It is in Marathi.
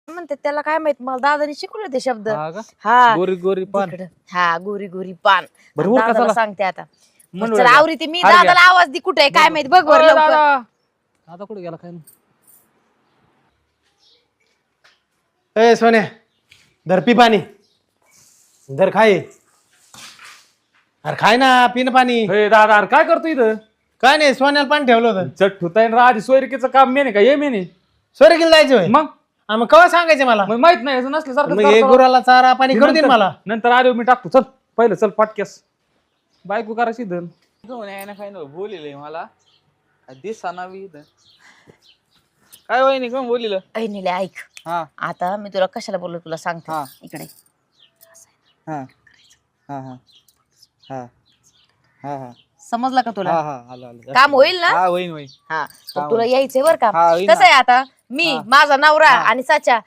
म्हणते त्याला काय माहित, मला दादाने शिकवले ते शब्द. हा का? हा गोरी गोरी पान. तिकडं. हा गोरी गोरी पान. बरं, उरका दादाला चला. सांगते आता. म्हणू चल राहिला. आवरी मी हार घ्या. दादाला आवाज दे, कुठे काय माहित बघ वर ओय लवकर. दादा. दादा कुठे गेला काय नाही. ए सोन्या धर पी पाणी, धर खाय. अरे खाय ना, पिन पाणी. हे दादा अरे काय करतो इथं? काय नाही, सोन्याला पाणी ठेवलं होतं. चट होताय ना आधी सोयरिकेचं काम मेने का ये मेने. सोरेकीला जायचं होय? मग मग केव्हा सांगायचं मला? मग माहित नाही असं नसल्यासारखं मग हे करतो. गुराला चारा पाणी करू दे ना मला. नंतर आलो मी टाकतो. चल पहिलं चल पाटक्यास बायको करायची धन. काय बोलिले मला दिसाना बी इथं. काय वहिनी कोण बोलिलं? ऐनीले ऐक, हा आता मी तुला कशाला बोललो तुला सांगते. हा. इकडे हा हा हा हा हा हा समजलं का तुला? हा हा आलो आलो. काम होईल ना? हा होईन होईन. हा तर काम तुला होईल. यायचंय बर का. हा, होईल ना. कसं आहे आता मी हा. माझा नवरा हा. आणि साचा